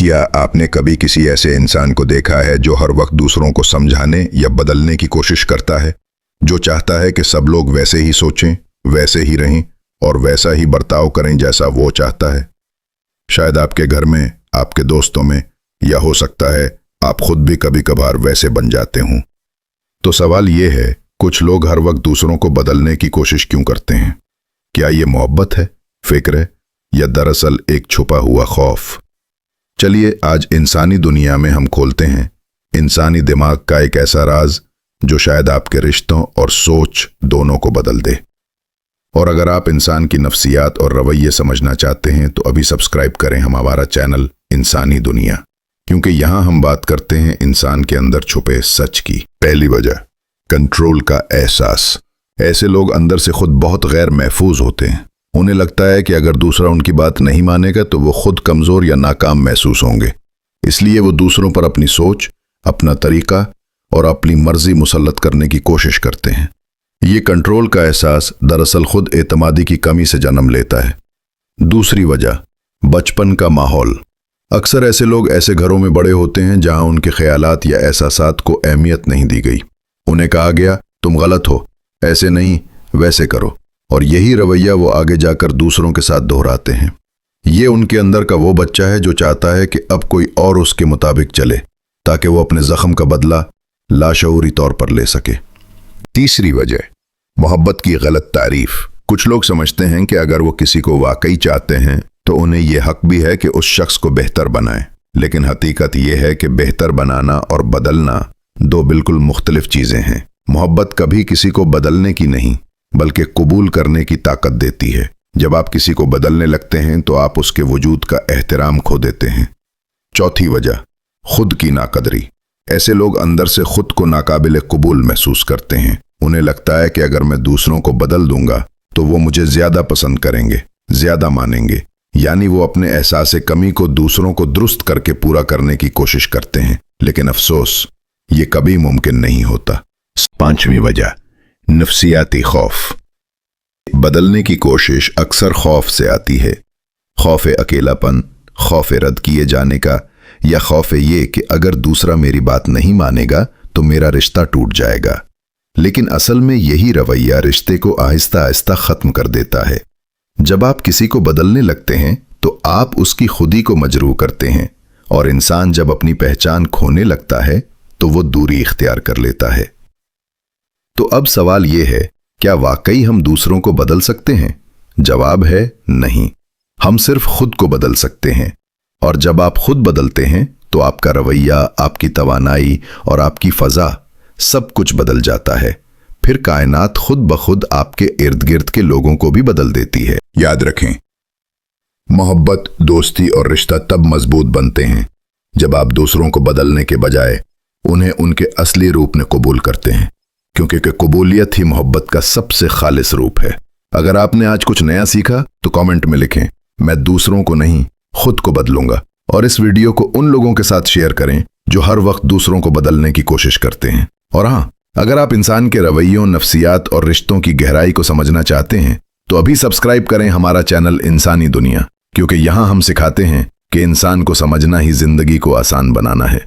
क्या आपने कभी किसी ऐसे इंसान को देखा है जो हर वक्त दूसरों को समझाने या बदलने की कोशिश करता है, जो चाहता है कि सब लोग वैसे ही सोचें, वैसे ही रहें और वैसा ही बर्ताव करें जैसा वो चाहता है? शायद आपके घर में, आपके दोस्तों में, या हो सकता है आप खुद भी कभी कभार वैसे बन जाते हों। तो सवाल ये है, कुछ लोग हर वक्त दूसरों को बदलने की कोशिश क्यों करते हैं? क्या ये मोहब्बत है, फिक्र है, या दरअसल एक छुपा हुआ खौफ? चलिए आज इंसानी दुनिया में हम खोलते हैं इंसानी दिमाग का एक ऐसा राज जो शायद आपके रिश्तों और सोच दोनों को बदल दे। और अगर आप इंसान की नफ्सियात और रवैये समझना चाहते हैं तो अभी सब्सक्राइब करें हमारा चैनल इंसानी दुनिया, क्योंकि यहाँ हम बात करते हैं इंसान के अंदर छुपे सच की। पहली वजह, कंट्रोल का एहसास। ऐसे लोग अंदर से खुद बहुत गैर महफूज होते हैं। उन्हें लगता है कि अगर दूसरा उनकी बात नहीं मानेगा तो वो खुद कमज़ोर या नाकाम महसूस होंगे, इसलिए वो दूसरों पर अपनी सोच, अपना तरीका और अपनी मर्जी मुसल्लत करने की कोशिश करते हैं। ये कंट्रोल का एहसास दरअसल खुद एतमादी की कमी से जन्म लेता है। दूसरी वजह, बचपन का माहौल। अक्सर ऐसे लोग ऐसे घरों में बड़े होते हैं जहां उनके ख्यालात या एहसासात को अहमियत नहीं दी गई। उन्हें कहा गया तुम गलत हो, ऐसे नहीं वैसे करो, और यही रवैया वो आगे जाकर दूसरों के साथ दोहराते हैं। ये उनके अंदर का वो बच्चा है जो चाहता है कि अब कोई और उसके मुताबिक चले ताकि वो अपने जख्म का बदला लाशऊरी तौर पर ले सके। तीसरी वजह, मोहब्बत की गलत तारीफ। कुछ लोग समझते हैं कि अगर वो किसी को वाकई चाहते हैं तो उन्हें यह हक भी है कि उस शख्स को बेहतर बनाएं, लेकिन हकीकत यह है कि बेहतर बनाना और बदलना दो बिल्कुल मुख्तलिफ चीज़ें हैं। मोहब्बत कभी किसी को बदलने की नहीं बल्कि कबूल करने की ताकत देती है। जब आप किसी को बदलने लगते हैं तो आप उसके वजूद का एहतराम खो देते हैं। चौथी वजह, खुद की नाकदरी। ऐसे लोग अंदर से खुद को नाकाबिल कबूल महसूस करते हैं। उन्हें लगता है कि अगर मैं दूसरों को बदल दूंगा तो वो मुझे ज्यादा पसंद करेंगे, ज्यादा मानेंगे, यानी वो अपने एहसास कमी को दूसरों को दुरुस्त करके पूरा करने की कोशिश करते हैं। लेकिन अफसोस, ये कभी मुमकिन नहीं होता। पांचवी वजह, नफ्सियाती खौफ। बदलने की कोशिश अक्सर खौफ से आती है। खौफ अकेलापन, खौफ रद्द किए जाने का, या खौफ ये कि अगर दूसरा मेरी बात नहीं मानेगा तो मेरा रिश्ता टूट जाएगा। लेकिन असल में यही रवैया रिश्ते को आहिस्ता आहिस्ता खत्म कर देता है। जब आप किसी को बदलने लगते हैं तो आप उसकी खुदी को मजरूह करते हैं, और इंसान जब अपनी पहचान खोने लगता है तो वो दूरी इख्तियार कर लेता है। तो अब सवाल यह है, क्या वाकई हम दूसरों को बदल सकते हैं? जवाब है नहीं। हम सिर्फ खुद को बदल सकते हैं, और जब आप खुद बदलते हैं तो आपका रवैया, आपकी तवानाई और आपकी फजा सब कुछ बदल जाता है। फिर कायनात खुद ब खुद आपके इर्द गिर्द के लोगों को भी बदल देती है। याद रखें, मोहब्बत, दोस्ती और रिश्ता तब मजबूत बनते हैं जब आप दूसरों को बदलने के बजाय उन्हें उनके असली रूप में कबूल करते हैं, क्योंकि कबूलियत ही मोहब्बत का सबसे खालिस रूप है। अगर आपने आज कुछ नया सीखा तो कमेंट में लिखें, मैं दूसरों को नहीं खुद को बदलूंगा। और इस वीडियो को उन लोगों के साथ शेयर करें जो हर वक्त दूसरों को बदलने की कोशिश करते हैं। और हाँ, अगर आप इंसान के रवैयों, नफ्सियात और रिश्तों की गहराई को समझना चाहते हैं तो अभी सब्सक्राइब करें हमारा चैनल इंसानी दुनिया, क्योंकि यहाँ हम सिखाते हैं कि इंसान को समझना ही जिंदगी को आसान बनाना है।